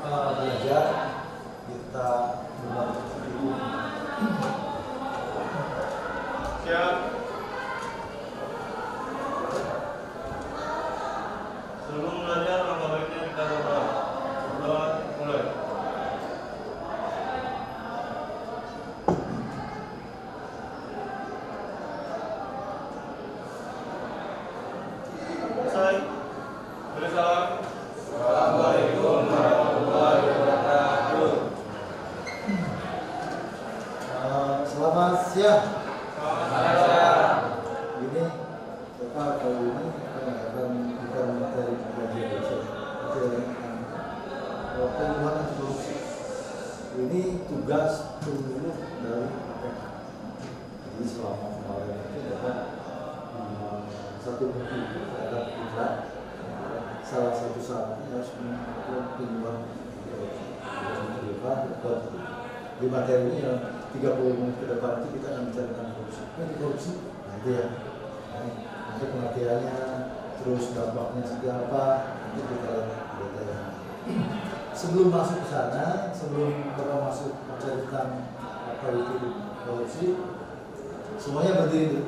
belajar, kita berbagi ilmu. Siap. Sebelum belajar, langkah baiknya kita berdoa. Berdoa mulai. Selesai. Beri salam. Assalamualaikum warahmatullahi wabarakatuh. Selamat siang. Ini Bapak kali ini akan bukan materi pelajaran penguatan solusi. Ini tugas penyuluh dari KPK. Jadi selama kemarin itu Bapak satu buku ada tiga. Salah satu syaratnya harus melakukan penyuluhan di materi ini yang 30 menit ke depan itu kita akan bicara tentang korupsi. Ini korupsi, nanti ya. Nanti pengertiannya, terus dampaknya seperti apa, nanti kita lihat. Sebelum masuk ke sana, sebelum kita masuk materi tentang apa itu korupsi, semuanya berdiri dulu.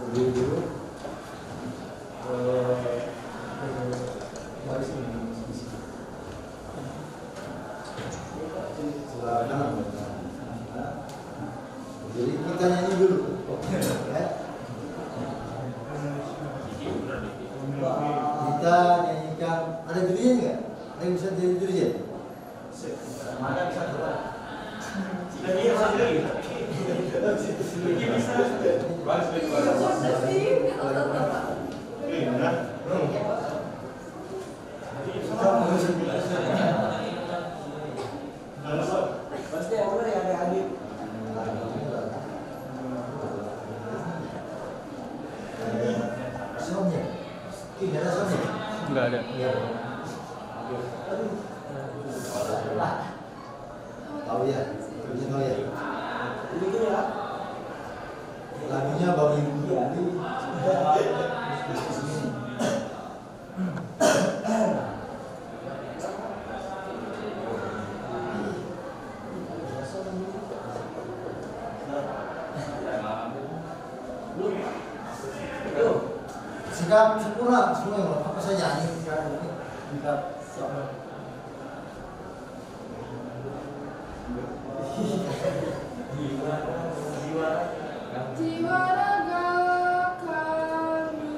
Berdiri dulu. Mari sini. Silakan. Jadi kita nyanyi dulu, ya. Kita nyanyikan, ada jurinya nggak? Ada yang bisa jadi jurinya? Mana bisa coba? Pasti orang yang ada adik. Soundnya, ini ada soundnya? Enggak ada. Tahu ya, ini tahu ya. Ini ya. Lagunya Babi Budi. Sikap sempurna semua yang apa saja ini sekarang ini sikap sama. Jiwa raga kami.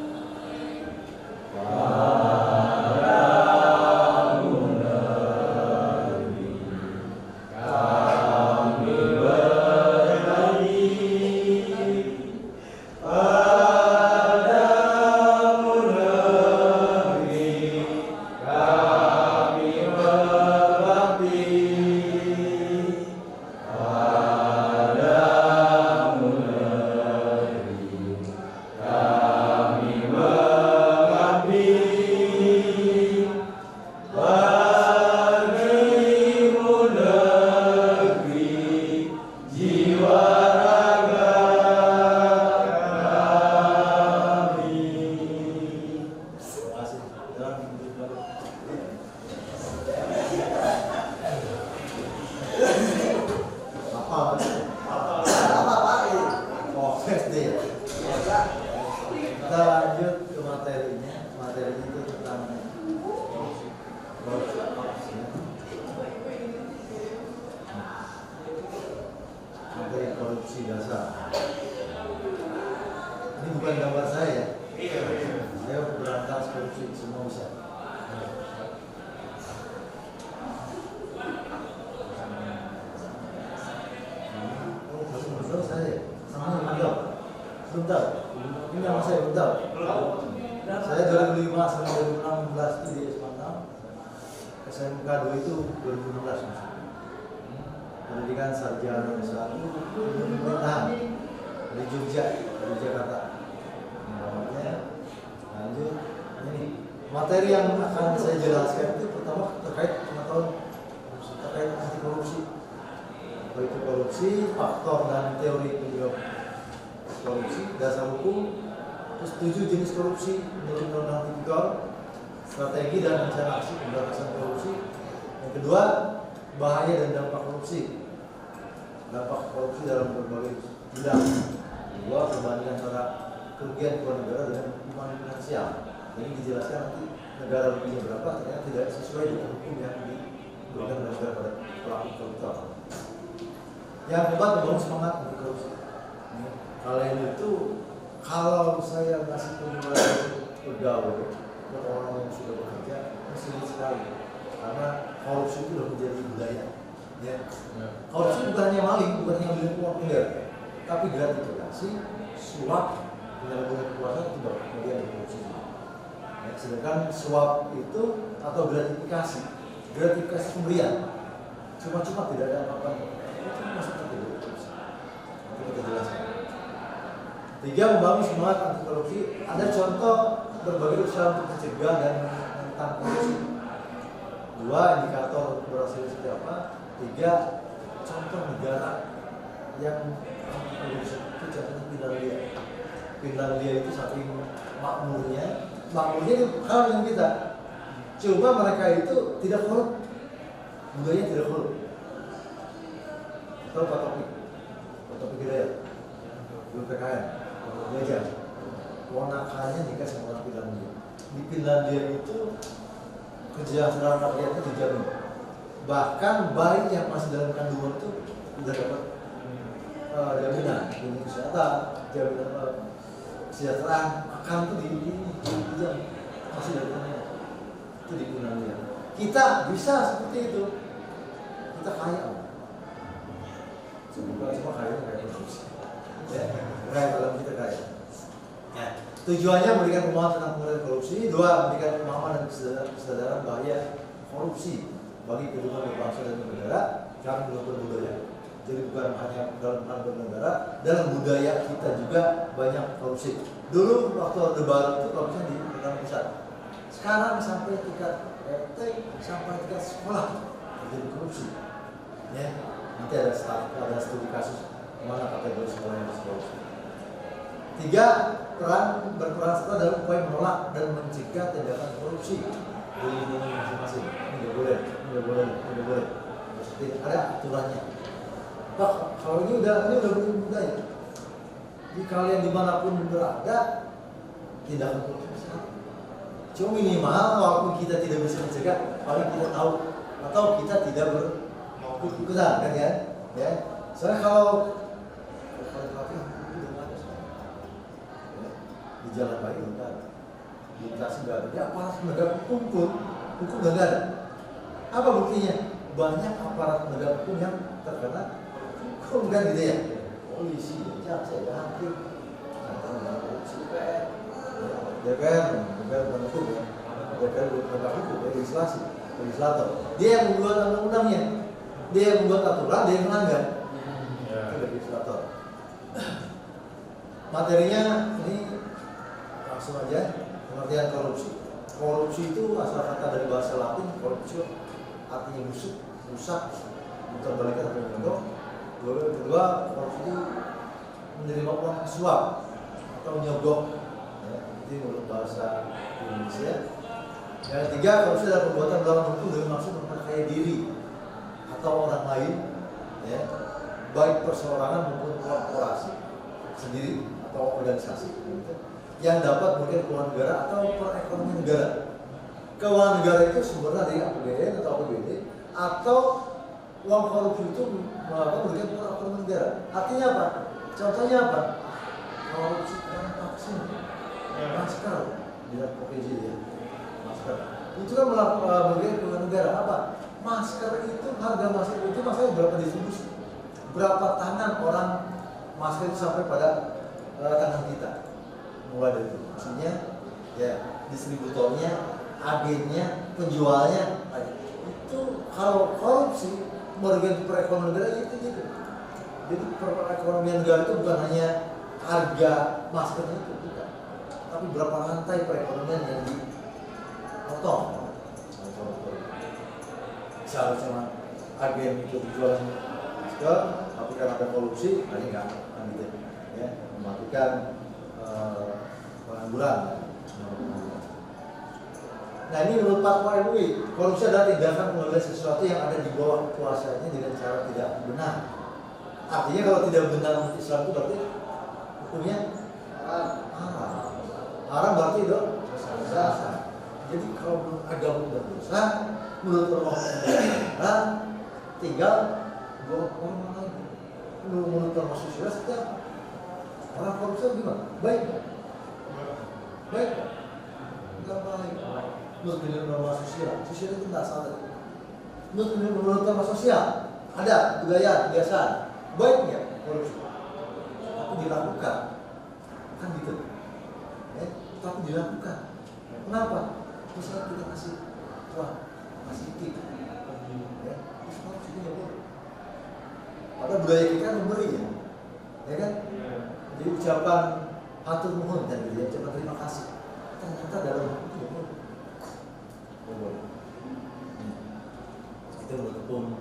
Kita lanjut ke materinya. Materinya itu tentang materi korupsi dasar. Ini bukan gambar saya. Saya berantas korupsi semua bisa. Betul saya. Sama yang betul. Betul. Ini nama saya betul. Saya 2005 sampai 2016 itu di Espanol. SMK 2 itu 2016 masuk. Pendidikan sarjana S1 pemerintahan di Jogja, di Jakarta. Namanya lanjut ini materi yang akan saya jelaskan itu pertama terkait pengetahuan terkait anti korupsi. Apa itu korupsi, faktor dan teori penyebab korupsi, dasar hukum, terus 7 jenis korupsi menurut Undang-Undang Tipikor, strategi dan rencana aksi pemberantasan korupsi, Yang kedua, bahaya dan dampak korupsi. Dampak korupsi dalam berbagai bidang. Kedua, perbandingan antara kerugian keuangan negara dengan hubungan finansial. Ini dijelaskan nanti negara ruginya berapa, ternyata tidak sesuai dengan hukum yang diberikan oleh negara pada pelaku koruptor. Yang keempat, membangun semangat anti korupsi. Kalian itu, kalau saya ngasih penilaian pegawai ke orang yang sudah bekerja, sulit sekali. Karena korupsi itu sudah menjadi budaya. Ya. Korupsi bukan hanya maling, bukan hanya ambil uang enggak, tapi gratifikasi, suap, penyalahgunaan kekuasaan itu bagian dari korupsi. Ya, sedangkan suap itu atau gratifikasi pemberian, cuma-cuma tidak ada apa-apa, itu masuk kategori korupsi. Nanti kita jelaskan. 3, membangun semangat anti korupsi. Ada contoh berbagai usaha untuk mencegah dan menentang korupsi. 2, indikator berhasil seperti apa. 3, contoh negara yang anti korupsi itu contohnya Finlandia. Finlandia itu saking makmurnya itu hal yang kita. Coba mereka itu tidak korup, budaya tidak korup. Tahu Pak Topik Hidayat, dulu PKN, belajar. Ponakannya nikah sama orang Finlandia. Di Finlandia itu kesejahteraan rakyatnya dijamin. Bahkan bayi yang masih dalam kandungan itu sudah dapat jaminan kesehatan, jaminan kesejahteraan makan itu dijamin masih dalam kandungan. Itu di Finlandia. Kita bisa seperti itu. Kita kaya. Cuma kaya korupsi. Ya, kaya dalam kita kaya. Ya. Tujuannya memberikan pemahaman tentang pengendalian korupsi. 2, memberikan pemahaman dan kesadaran bahaya korupsi bagi kehidupan berbangsa dan bernegara karena merupakan budaya. Jadi bukan hanya dalam hal bernegara, dalam budaya kita juga banyak korupsi. Dulu waktu Orde Baru itu korupsinya di tingkat pusat. Sekarang sampai tingkat RT, sampai tingkat sekolah terjadi korupsi. Ya, nanti ada studi kasus mana kategori sekolah yang korupsi. 3, berperan serta dalam upaya menolak dan mencegah tindakan korupsi di lingkungan masing-masing. Ini nggak boleh. Mesti ada aturannya. Pak, kalau ini udah budaya. Jadi kalian dimanapun berada, tindakan korupsi. Cuma minimal walaupun kita tidak bisa mencegah, paling kita tahu atau kita tidak berikutan, kan ya? Ya. Soalnya kalau di jalan baik enggak ada, di Bekasi enggak ada, di aparat penegak hukum enggak ada. Apa buktinya? Banyak aparat penegak hukum yang terkena hukum kan gitu ya, polisi, jaksa, hakim, korupsi, DPR bukan hukum ya, DPR penegak hukum, legislator. Dia yang membuat undang-undangnya, dia yang membuat aturan, dia yang melanggar. Itu legislator. Materinya ini langsung aja, pengertian korupsi. Korupsi itu asal kata dari bahasa Latin, korupsi artinya busuk, rusak, diterbalikan atau menyogok. Kedua, korupsi itu menerima uang suap atau menyogok. Ya, itu menurut bahasa Indonesia. Yang ketiga, korupsi adalah perbuatan melawan hukum dengan maksud memperkaya diri atau orang lain, ya, baik perseorangan maupun korporasi sendiri atau organisasi, gitu, yang dapat merugikan keuangan negara atau perekonomian negara. Keuangan negara itu sumbernya dari APBN atau APBD, atau uang korupsi itu merugikan perekonomian negara. Artinya apa? Contohnya apa? Korupsi vaksin, masker, di provinsi ya, masker. Itu kan merugikan keuangan negara. Apa? Masker itu, harga masker itu masalahnya berapa distribusi? Berapa tangan orang masker itu sampai pada tangan kita? Mulai dari itu, maksudnya ya distributornya, agennya, penjualnya. Itu kalau korupsi merugikan perekonomian negara itu gitu. Jadi perekonomian negara itu bukan hanya harga masker itu, bukan, tapi berapa rantai perekonomian yang dipotong. Seharusnya agen itu jualan masker, tapi karena ada korupsi, ini nggak gitu ya, mematikan pengangguran. Nah ini menurut fatwa MUI, korupsi adalah tindakan mengambil sesuatu yang ada di bawah kuasanya dengan cara tidak benar. Artinya kalau tidak benar menurut Islam itu berarti hukumnya haram. Haram berarti dosa. Jadi kalau menurut agama berdosa, menurut Allah tinggal bawa orang lain. Menurut norma sosial setiap orang korupsi gimana? Baik. Enggak baik. Menurut norma sosial itu tidak salah. Menurut norma sosial ada budaya kebiasaan baiknya korupsi, tapi dilakukan kan gitu, tapi dilakukan. Kenapa? Misalnya kita kasih tip, terus korupsi itu boleh. Pada budaya kita memberi ya kan? Jadi ucapan hatur nuhun dan ucapan terima kasih. Ternyata dalam hukum boleh. Itu hukum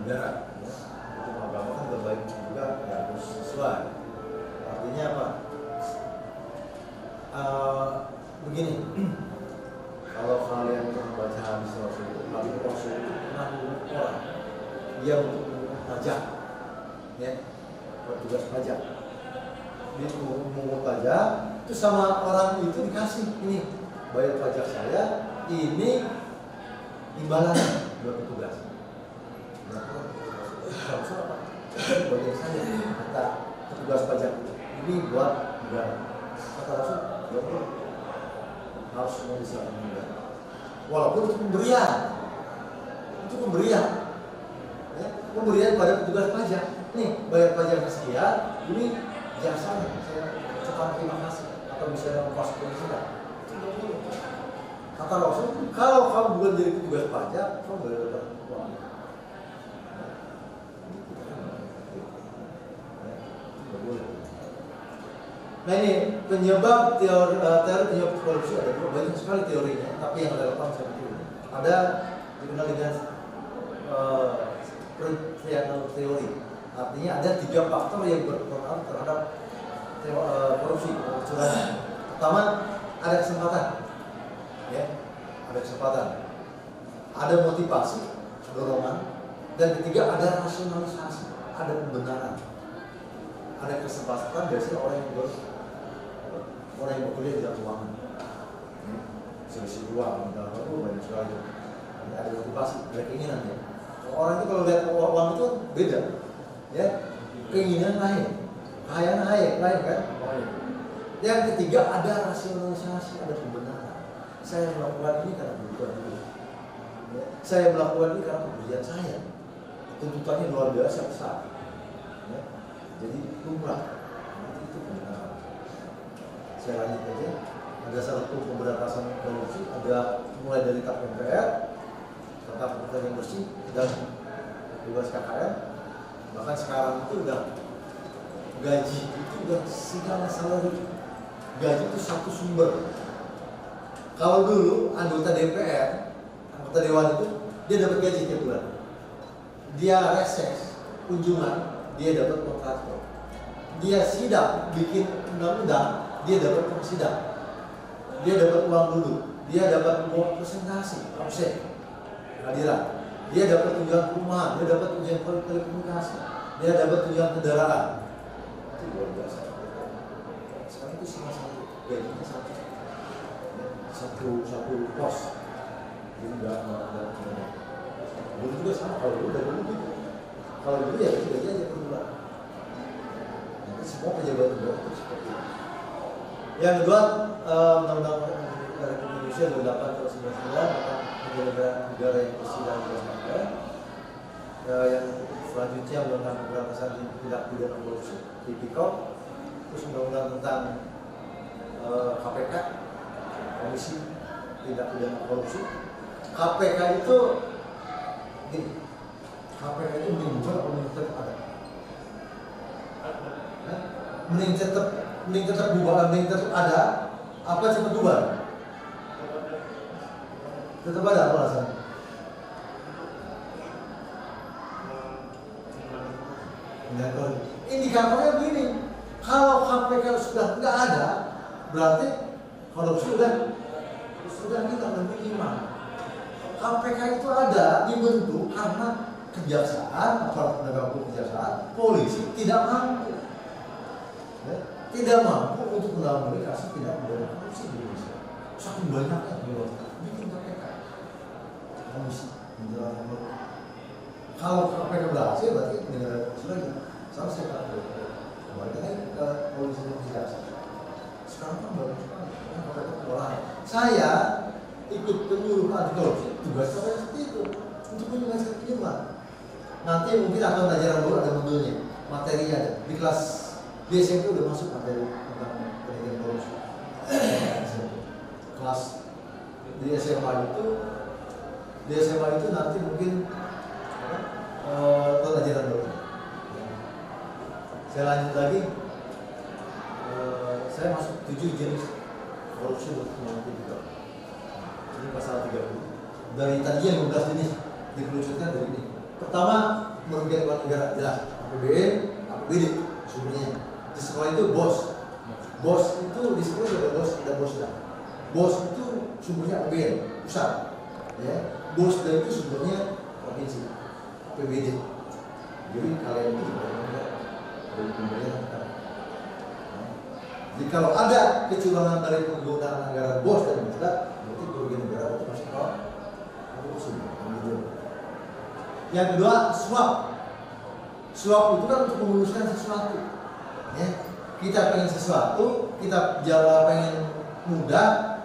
negara, ya. Hukum agama kan berbaik juga harus sesuai. Artinya apa? Begini, kalau kalian pernah baca hadis Rasul itu pernah menyuruh orang dia untuk mengumpulkan pajak, ya, petugas pajak. Dia mengumpulkan pajak, itu sama orang itu dikasih ini bayar pajak saya, ini imbalannya buat petugas. Rasul apa? Bayar saya kata petugas pajak ini buat negara. Kata Rasul, harus semua diserahkan negara. Walaupun itu pemberian, ya, pemberian pada petugas pajak. Nih bayar pajak sekian, ini jasanya saya ucapkan terima kasih atau misalnya ongkos pensiun. Kata Rasul, kalau kamu bukan jadi petugas pajak, kamu boleh dapat uang. Nah ini penyebab teori penyebab korupsi ada banyak sekali teorinya, tapi yang relevan seperti ini. Ada dikenal dengan triangle teori. Artinya ada 3 faktor yang berpengaruh terhadap korupsi kecurangan. Pertama, ada kesempatan, ya, ada kesempatan, ada motivasi, dorongan, dan ketiga ada rasionalisasi, ada pembenaran, ada kesempatan. Biasanya orang yang bekerja di dalam keuangan, selisih uang, dalam itu banyak sekali. Ada motivasi, ada keinginan ya. Orang itu kalau lihat uang itu beda, ya, keinginan naik, kekayaan naik kan. Yang ketiga ada rasionalisasi, ada pembenaran. Saya melakukan ini karena kebutuhan dulu. Ya. Saya melakukan ini karena pekerjaan saya. Tuntutannya luar biasa besar. Ya. Jadi lumrah. Itu pembenaran. Saya lanjut aja. Ada satu pemberantasan korupsi, ada mulai dari TAP MPR, tentang pekerjaan yang bersih, dan tugas KKN. Bahkan sekarang itu udah gaji itu udah segala salary. Gaji itu satu sumber. Kalau dulu anggota DPR, anggota Dewan itu dia dapat gaji tiap bulan. Dia reses, kunjungan, dia dapat kontraktor. Dia sidang, bikin undang-undang, dia dapat persidang. Dia dapat uang dulu, dia dapat uang presentasi, absen, hadiran. Dia dapat tunjangan perumahan, dia dapat tunjangan telekomunikasi, dia dapat tunjangan kendaraan. Itu luar biasa. Sekarang itu sama satu gajinya satu pos. Jadi enggak. Dulu juga sama, kalau dulu dari dulu. Kalau dulu ya gaji aja per bulan. Nanti semua pejabat itu seperti itu. Yang kedua, Undang-Undang Republik Indonesia 28 tahun 99 tentang negara yang bersih dan bermartabat. Yang selanjutnya Undang-Undang Pemberantasan Tindak Pidana Korupsi (Tipikor), terus Undang-Undang tentang KPK, Komisi Tindak Pidana Korupsi. KPK itu gini, KPK itu menimbul atau tetap ada? Mending tetap bubar, mending tetap ada, apa cepat bubar? Tetap ada apa alasannya? Indikatornya begini, kalau KPK sudah nggak ada, berarti korupsi sudah sudah bilang dan minimal. KPK itu ada dibentuk karena kejaksaan, aparat penegak hukum kejaksaan, polisi tidak mampu, ya, tidak mampu untuk menangani kasus tindak pidana korupsi di Indonesia. Saking banyaknya di luar bikin KPK. Komisi menjelaskan kalau KPK berhasil berarti negara lagi. Sama saya katakan kembali lagi ke polisi dan kejaksaan. Sekarang kan baru sekali, KPK kewalahan. Saya ikut penyuluh anti korupsi, tugas saya seperti itu untuk menyelesaikan penyuluhan. Nanti mungkin akan belajar dulu ada modelnya, materinya ada. Di kelas di SMP udah masuk materi tentang pendidikan korupsi. Kelas di SMA itu nanti mungkin pelajaran dulu. Saya lanjut lagi. Saya masuk 7 jenis korupsi berkembang juga. Ini pasal 30. Dari tadi yang 15 jenis dikerucutkan dari ini. Pertama, merugikan keuangan negara, jelas. APBN, APBD, sumbernya. Di sekolah itu bos. Bos itu di sekolah ada bos dah. Bos itu sumbernya APBN, pusat. Ya. Bos dan itu sumbernya provinsi, APBD. Jadi kalian itu sebenarnya dari pemerintah. Jadi kalau ada kecurangan dari penggunaan anggaran bos dan pusat, berarti kerugian negara itu masuk ke korupsi. Yang kedua, suap. Suap itu kan untuk memuluskan sesuatu. Ya. Kita pengen sesuatu, kita jalan pengen mudah,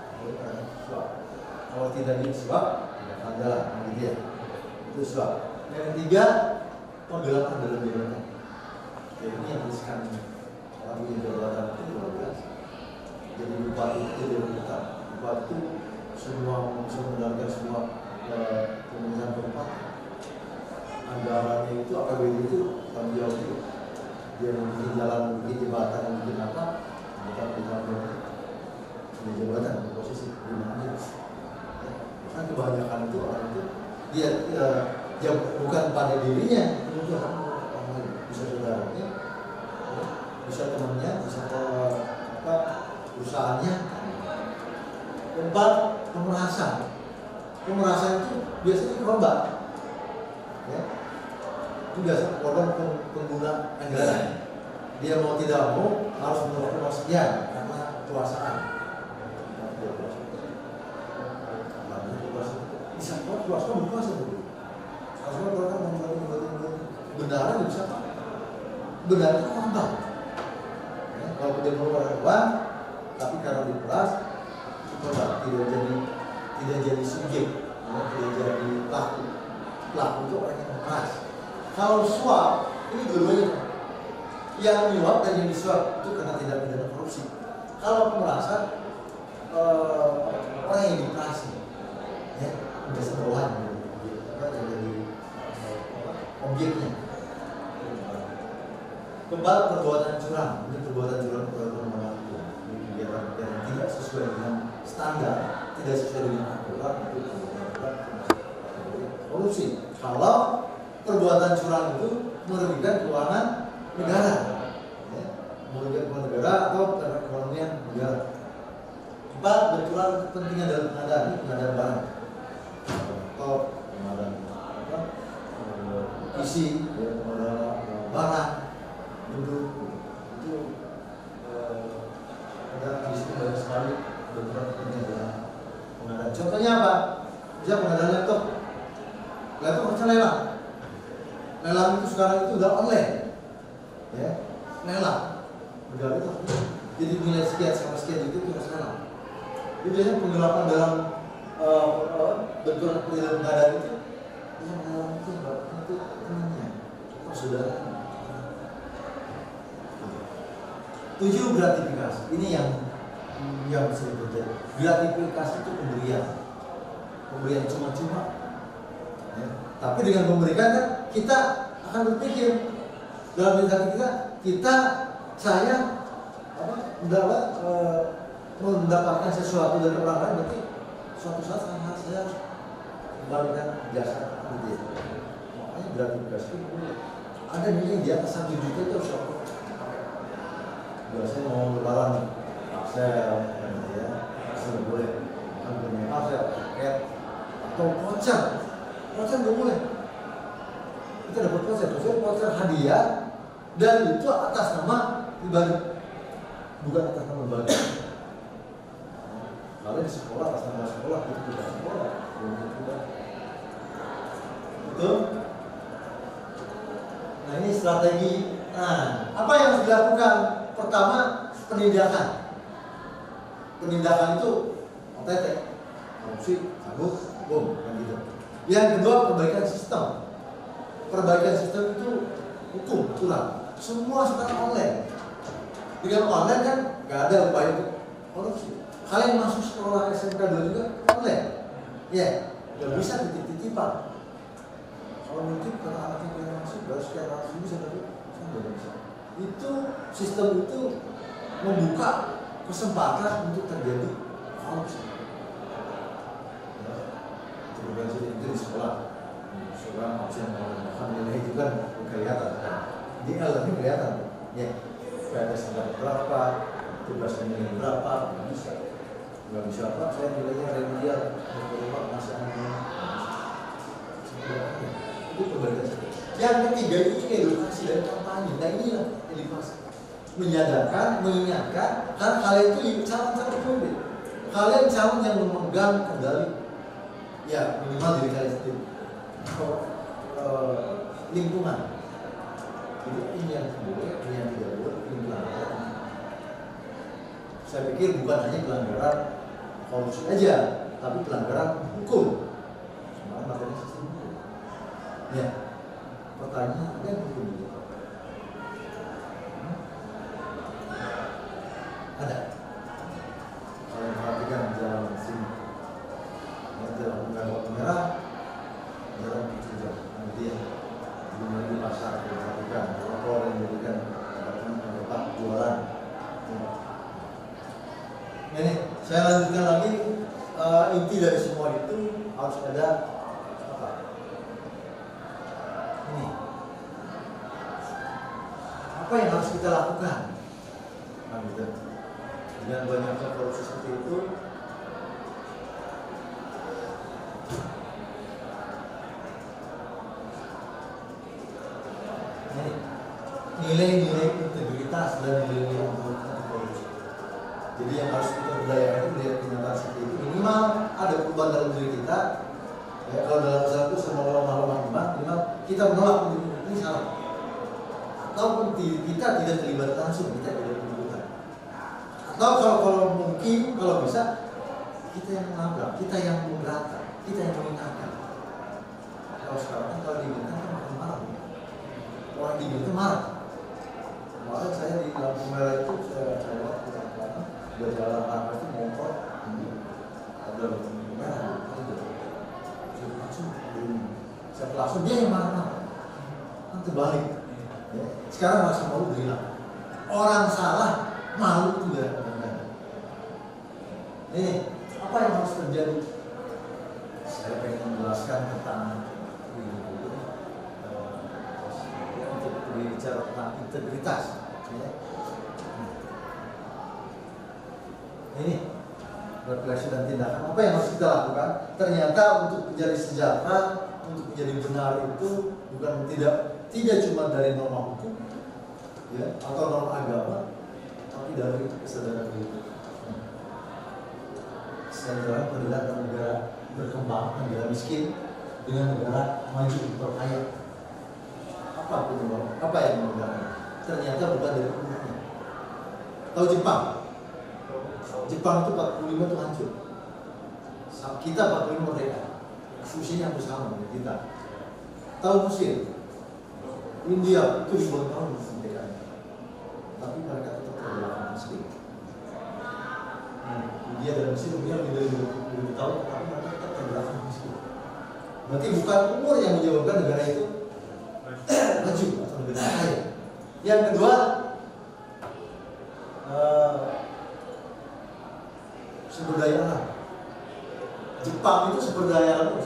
suap. Kalau tidak disuap, tidak akan jalan. Gitu ya. Itu suap. Yang ketiga, penggelapan dalam jabatan. Jadi ini yang riskan lalu jabatan itu luar biasa. Jadi bupati itu jadi kita. Bupati itu semua menjalankan semua pemerintahan kabupaten. Anggarannya itu APBD itu tanggung jawab itu. Dia bikin jalan, bikin jembatan, bikin apa? Bukan di jabatan, di posisi di mana aja. Kan kebanyakan itu orang itu dia bukan pada dirinya, itu bisa saudaranya, bisa temannya, bisa perusahaannya. Keempat, pemerasan. Pemerasan itu biasanya korban. Ya. Itu biasa korban pengguna anggaran. Dia mau tidak mau harus mengeluarkan uang sekian karena kekuasaan. Bisa kekuasaan berkuasa dulu. Harusnya mereka membuat benaran bisa apa? Benar itu korban. Ya, kalau dia mengeluarkan uang, tapi karena diperas, itu korban tidak jadi subjek, ya, tidak jadi pelaku. Pelaku itu orang yang memeras. Kalau suap, ini dua-duanya. Yang menyuap dan yang disuap itu karena tidak pidana korupsi. Kalau pemerasan, orang yang dioperasi, ya, biasa bawahan, yang jadi objeknya. Keempat, perbuatan curang. Ini perbuatan curang yang tidak sesuai dengan standar, tidak sesuai dengan aturan itu korupsi. Kalau perbuatan curang itu merugikan keuangan negara, ya, merugikan keuangan negara atau perekonomian negara. Empat, benturan kepentingan dalam pengadaan, ini pengadaan barang, atau pengadaan isi, ya, pengadaan barang, bentuk itu ada di sini banyak sekali benturan kepentingan dalam pengadaan. Contohnya apa? Misalnya pengadaan laptop macam lelang. Lelang itu sekarang itu udah online, ya, lelang. Udah itu, jadi nilai sekian sama sekian itu harus lelang. Jadi biasanya penggelapan dalam benturan pengadaan itu, yang lelang itu temannya, saudara. 7, gratifikasi. Ini yang sering terjadi. Gratifikasi itu pemberian cuma-cuma. Ya. Tapi dengan memberikan kan kita akan berpikir dalam diri kita saya mendapatkan sesuatu dari orang lain, berarti suatu saat saya harus kembalikan jasa gitu ya. Makanya gratifikasi itu boleh. Ada nilai di atas 1 juta itu harus apa? Biasanya mau lebaran saya ya, boleh harganya pasar, paket, atau voucher nggak boleh. Kita dapat voucher hadiah, dan itu atas nama pribadi, bukan atas nama lembaga. Kalau di sekolah atas nama sekolah itu tidak sekolah, betul. Nah ini strategi. Nah, apa yang harus dilakukan? Pertama, penindakan. Penindakan itu OTT, korupsi, cabut, bom, kan gitu. Yang kedua, perbaikan sistem. Perbaikan sistem itu hukum, aturan. Semua sekarang online. Dengan online kan nggak ada upaya untuk korupsi. Kalian masuk sekolah SMK 2 juga online. Ya, nggak bisa titip-titipan. Kalau nitip kalau anaknya yang masuk baru sekian ratus ribu saya dapat, saya nggak bisa. Itu sistem itu membuka kesempatan untuk terjadi korupsi. Itu di sekolah. Sekolah absen makan nilai itu kan kelihatan. Di alatnya kelihatan. Ya, PNS berapa, tugasnya nilai berapa, nggak bisa apa, saya nilainya remedial, berapa masih ada. Itu perbaikan sistem. Yang ketiga itu edukasi dan kampanye. Nah inilah edukasi, menyadarkan, mengingatkan, karena kalian itu calon-calon pemimpin. Kalian calon yang memegang kendali, ya minimal diri kalian sendiri. Lingkungan. Jadi ini yang boleh, ini yang tidak boleh, ini pelanggaran. Saya pikir bukan hanya pelanggaran korupsi aja, tapi pelanggaran hukum. Semua materi sistem hukum. Ya, pertanyaan ada yang hukum itu? Ada. Kalau perhatikan jalan sini, jalan waktu merah, jalan kecil jauh. Nanti ya, di pasar perhatikan, kalau yang memberikan tempat jualan. Ini saya lanjutkan lagi, inti dari semua itu harus ada apa? Ini apa yang harus kita lakukan? Nah, gitu. Dengan banyaknya korupsi seperti itu, ini nilai-nilai integritas dan nilai-nilai korupsi. Jadi yang harus kita berdayakan itu melihat kenyataan seperti itu. Minimal ada perubahan dalam diri kita. Ya, kalau dalam satu semua orang iman, minimal kita menolak ini salah. Ataupun kita tidak terlibat langsung, kita tidak berhubungan. Atau kalau mungkin, kalau bisa, kita yang menabrak, kita yang memberatkan, kita yang mengingatkan. Kalau sekarang kan kalau diingatkan kan makin marah. Orang diingatkan marah. Kemarin saya di lampu merah itu saya waktu berjalan apa itu motor ada lampu merah saya langsung dia yang marah-marah nanti balik ya. Sekarang masih mau bilang orang salah malu itu ya. Ini apa yang harus terjadi? Saya pengen menjelaskan tentang untuk berbicara tentang integritas ya. Ini refleksi dan tindakan apa yang harus kita lakukan. Ternyata untuk menjadi sejahtera, untuk menjadi benar itu bukan tidak cuma dari norma hukum ya, atau norma agama, tapi dari kesadaran hidup. Kesadaran perbedaan negara berkembang, negara miskin dengan negara maju berkaya. Apa penyebab? Apa yang membedakan? Ternyata bukan dari hukumnya. Tahu Jepang? Jepang itu 45 itu hancur. Kita 45 merdeka. Usianya hampir sama dengan kita. Tahu Mesir? India itu ribuan tahun merdeka. Tapi mereka tetap tergolong miskin. India dan Mesir punya lebih dari 20 tahun, tapi mereka tetap tergolong miskin. Berarti bukan umur yang menyebabkan negara itu maju atau negara kaya. Yang kedua, sumber daya alam. Jepang itu sumber daya alam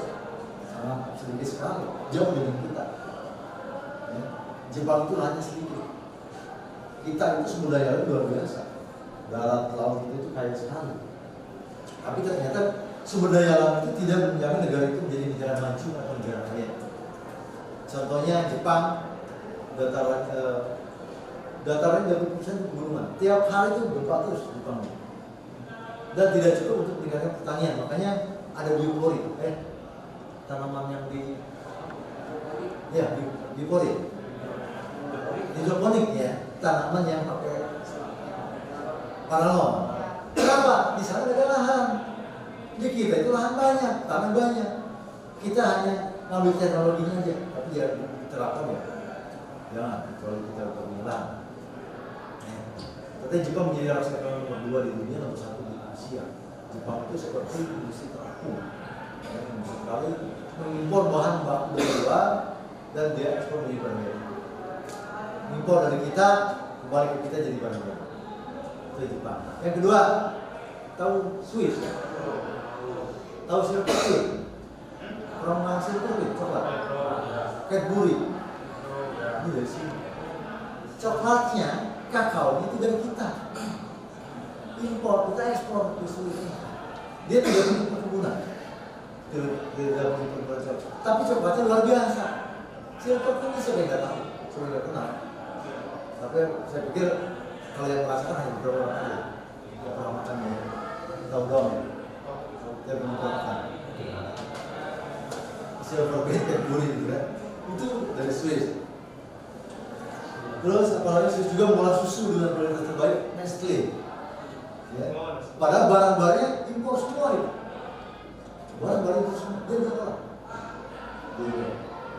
sangat sedikit sekali, jauh dari kita. Ya. Jepang itu hanya sedikit. Kita itu sumber daya alam luar biasa. Darat, laut itu kaya sekali. Tapi ternyata sumber daya alam itu tidak menjamin negara itu menjadi negara maju atau negara kaya. Contohnya Jepang, dataran 30% pegunungan. Tiap hari itu gempa terus Jepang. Dan tidak cukup untuk meningkatkan pertanian. Makanya ada biopori, tanaman yang biopori, hidroponik ya, tanaman yang pakai paralon. Kenapa? Di sana ada lahan. Di kita itu lahan banyak, tanah banyak. Kita hanya ngambil teknologinya aja, tapi ya diterapkan ya. Jangan, kalau kita punya lahan. Tapi Jepang menjadi raksasa ekonomi nomor 2 di dunia, nomor 1 di Asia. Jepang itu seperti industri terapung, sekali mengimpor bahan baku dari luar dan dia ekspor menjadi barang baru. Impor dari kita kembali ke kita jadi barang baru. Itu Jepang. Yang kedua, tahu Swiss? Tahu Silverwood? Roman Silverwood, coklat. Cadbury. Ini dari sini. Coklatnya, kakao itu dari kita. Impor, kita ekspor ke Swiss. Dia tidak punya perkebunan. Tidak punya perkebunan coklat. Tapi coklatnya luar biasa. Silverwood ini saya nggak tahu, saya nggak kenal. Tapi saya pikir kalau yang merasakan hanya beberapa orang aja. Yang pernah makan ya, tahu dong. Dia belum pernah makan. Silverwood Cadbury gitu kan. Itu dari Swiss. Terus apalagi Swiss juga mengolah susu dengan kualitas terbaik, Nestle. Ya. Padahal barang-barangnya impor semua itu. Barang-barang impor semua dia mengolah.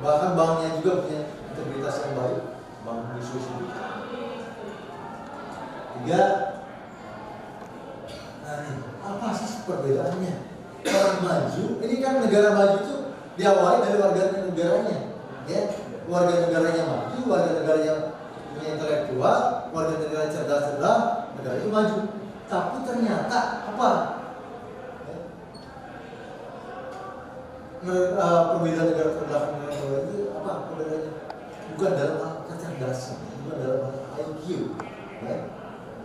Bahkan banknya juga punya integritas yang baik, bank di Swiss itu. 3, apa sih perbedaannya? Orang maju, ini kan negara maju itu diawali dari warga negaranya, ya, warga negaranya maju, warga negaranya punya intelektual, warga negara cerdas-cerdas, negara itu maju. Tapi ternyata apa? Perbedaan negara terbelakang dengan negara itu apa perbedaannya? Bukan dalam hal kecerdasan, bukan dalam hal IQ, ya,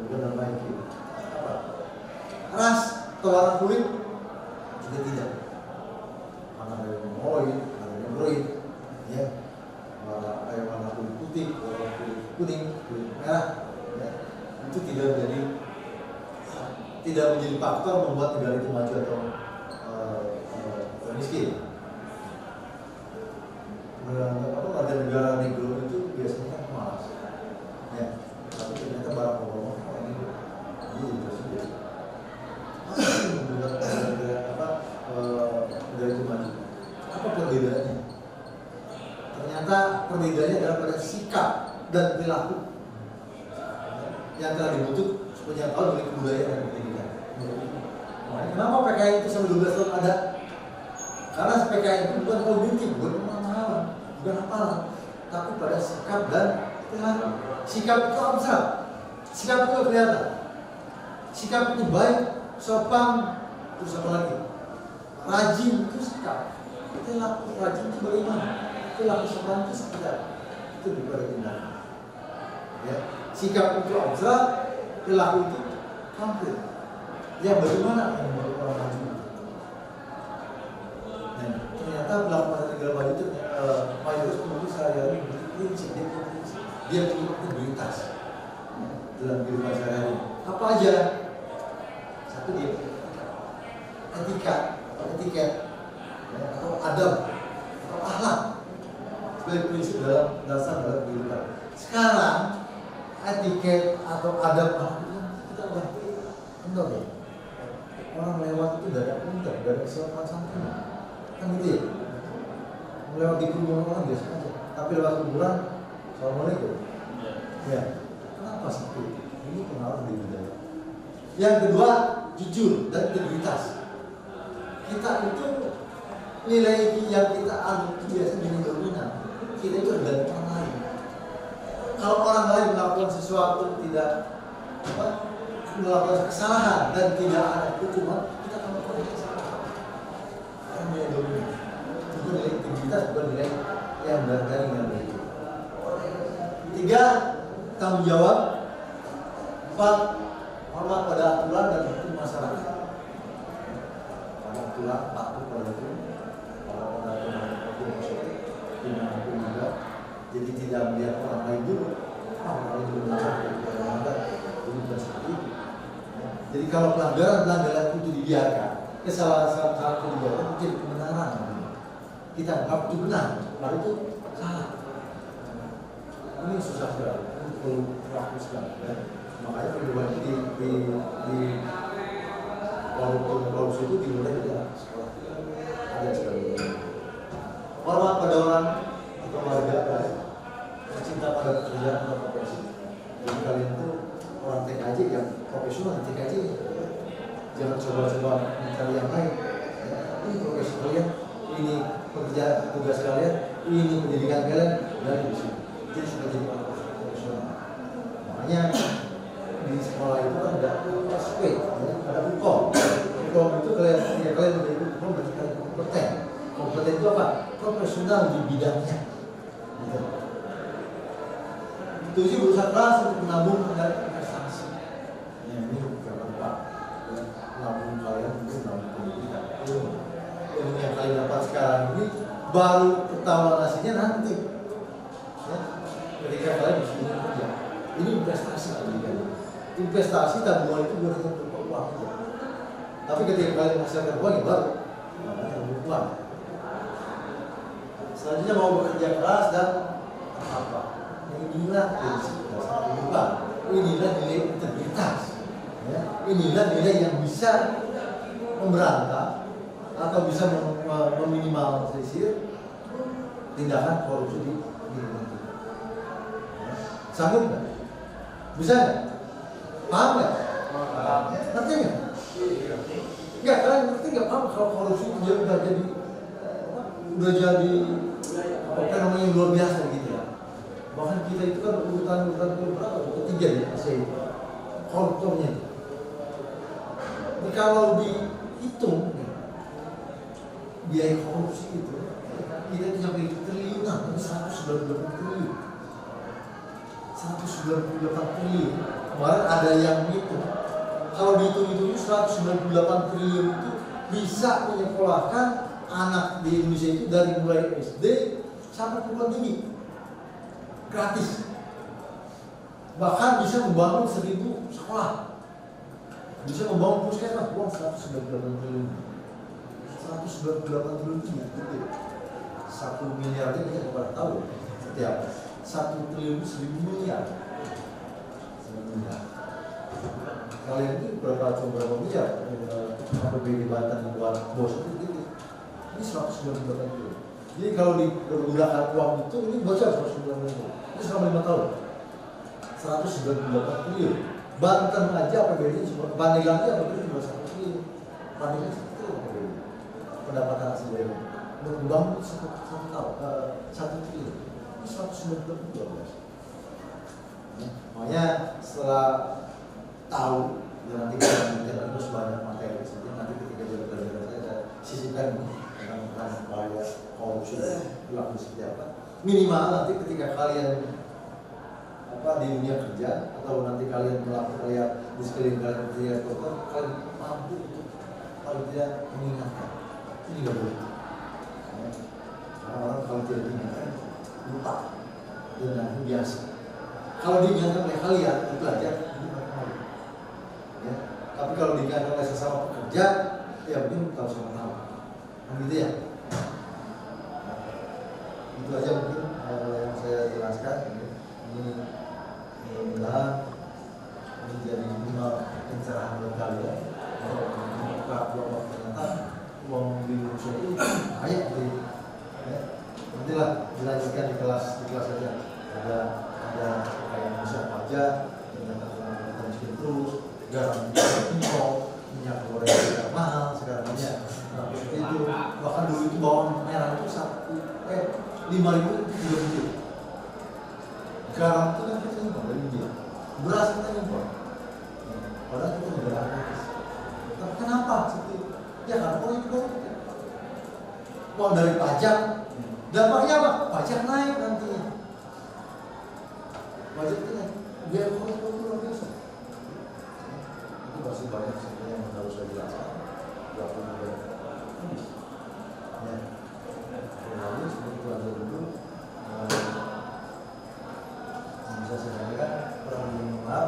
bukan dalam IQ. Apa? Ras atau warna kulit juga tidak. Ada yang mongoloid, ada yang negroid, ya, warna kulit putih, warna kulit kuning, kulit merah, ya, itu tidak menjadi faktor membuat negara itu maju atau miskin. Warga negara negro itu biasanya kan malas, ya, tapi ternyata barang pokok ini itu sendiri. Negara itu maju. Apa perbedaannya? Ternyata perbedaannya adalah pada sikap dan perilaku yang telah dibentuk sepanjang tahun oleh kebudayaan dan pendidikan. Kenapa PKI itu sampai 12 tahun ada? Karena PKI itu bukan kognitif, bukan pemahaman, bukan hafalan, tapi pada sikap dan perilaku. Sikap itu abstrak, sikap itu kelihatan. Sikap itu baik, sopan, terus apa lagi? Rajin itu sikap. Perilaku rajin itu bagaimana? Perilaku sopan itu seperti apa? Itu daripada tindakan. Ya. Sikap itu abstrak, perilaku itu konkret. Ya bagaimana yang membuat orang maju? Nah, ternyata perilaku pada negara maju itu mayoritas penduduk sehari-hari memiliki prinsip, dia punya integritas dalam kehidupan sehari-hari. Apa aja? Satu dia etika atau etiket, ya, atau adab atau akhlak sebagai prinsip dalam dasar dalam kehidupan. Sekarang etiket atau adab akhlak itu kita udah kenal ya. Orang lewat itu dari pintar, dari kesopanan santun, kan gitu ya. Melewat di kerumunan orang biasa aja, tapi lewat kuburan, assalamualaikum. Ya, kenapa seperti itu? Ini pengaruh di budaya. Yang kedua, jujur dan integritas. Kita itu nilai yang kita anut itu biasanya nilai dominan. Kita itu adalah orang lain. Kalau orang lain melakukan sesuatu tidak melakukan kesalahan dan tidak ada hukuman, kita akan melakukan kesalahan. Karena nilai dominan. Itu nilai integritas, bukan nilai yang dari yang itu. 3, tanggung jawab. 4, hormat pada aturan dan hukum masyarakat. Pada aturan pada itu orang juga, jadi tidak melihat orang lain dulu, orang lain dulu jadi bukan seperti itu. Jadi kalau pelanggaran itu dibiarkan, kesalahan itu dibiarkan itu jadi kebenaran. Kita anggap itu benar, lalu itu salah. Ini susah sekali, ini perlu waktu sekali. Ya. Makanya perubahan itu di walaupun itu dimulai dari sekolah. Ada sekali. Hormat pada orang atau warga cinta pada pekerjaan atau profesi. Jadi kalian itu orang TKJ yang profesional di TKJ. Jangan coba-coba mencari yang lain. Ini profesi kalian, ini pekerjaan tugas kalian, ini pendidikan kalian, dan di sini. Jadi sudah jadi profesional. Makanya di sekolah itu kan ada SW, ada UKOM. UKOM itu kalian menjadi UKOM berarti kalian kompeten. Kompeten itu apa? Profesional di bidangnya. Gitu. Itu sih berusaha keras untuk menabung dari investasi. Ya, ini bukan apa. Menabung kalian untuk menabung pendidikan. Ilmu yang kalian dapat sekarang ini baru ketahuan hasilnya nanti. Ya. Ketika kalian disuruh kerja, ini investasi kan? Investasi tabungan itu bukan hanya berupa uang saja. Tapi ketika kalian menghasilkan uang, ya baru namanya uang. Selanjutnya mau bekerja keras dan apa? Inilah prinsip dasar kehidupan. Inilah nilai integritas. Ya. Inilah nilai yang bisa memberantas atau bisa meminimalisir tindakan korupsi di lingkungan kita. Sanggup nggak? Bisa nggak? Paham nggak? Ngerti nggak? Nggak, kalian ngerti nggak paham kalau korupsi itu udah jadi apa namanya luar biasa gitu ya. Bahkan kita itu kan urutan berapa? Ketiga ya, ASEAN koruptornya. Jadi kalau dihitung biaya korupsi itu kita itu sampai triliunan, ini 198 triliun. 198 triliun. Kemarin ada yang itu. Kalau dihitung 198 triliun itu bisa menyekolahkan anak di Indonesia itu dari mulai SD sampai perguruan tinggi gratis. Bahkan bisa membangun 1000 sekolah. Bisa membangun puskesmas, uang 198 triliun. 198 triliun itu gede. 1 miliar ini kita pada tahu setiap 1 triliun 1000 miliar. Kalian ini berapa miliar APBD Banten buat bos itu gitu. Ini 198 triliun. Jadi kalau digunakan uang itu ini bocor 198 triliun. Itu selama 5 tahun. 198 triliun. Banten aja APBD Bandelang aja APBD cuma 1 triliun. Bandelang 1 triliun APBD. Pendapatan hasil dari membangun 1 tahun 1 triliun. Ini 198 triliun. Makanya setelah tahu dan nanti kita terus banyak materi saja nanti ketika jadi pelajaran saya sisipkan tentang upaya korupsi berlaku seperti apa minimal nanti ketika kalian di dunia kerja atau nanti kalian melakukan lihat di sekeliling kalian kerja kotor kalian mampu untuk paling tidak mengingatkan ini nggak boleh orang kalau tidak diingatkan lupa dan biasa kalau diingatkan oleh kalian itu belajar ya. Tapi kalau diingatkan oleh sesama pekerja ya mungkin tahu sama-sama gitu ya. Itu aja mungkin yang saya jelaskan ini mudah-mudahan menjadi pencerahan buat kalian membuka bahwa ternyata uang di Indonesia itu banyak ya. Nantilah dilanjutkan di kelas saja ada kayak Indonesia pajak ternyata kita miskin terus garam impor minyak goreng tidak mahal sekarang banyak itu bahkan dulu itu bawang merah itu 5.000 3.000 garam itu kan kita impor dari India beras kita impor padahal kita negara gratis tapi kenapa seperti itu ya karena uang itu uang dari pajak dampaknya apa? Pajak naik nantinya pajak itu naik biaya korupsi luar biasa itu masih banyak sebenarnya yang harus saya jelaskan.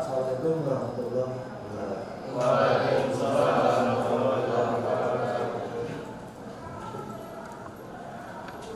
Assalamualaikum warahmatullahi wabarakatuh. Waalaikumsalam.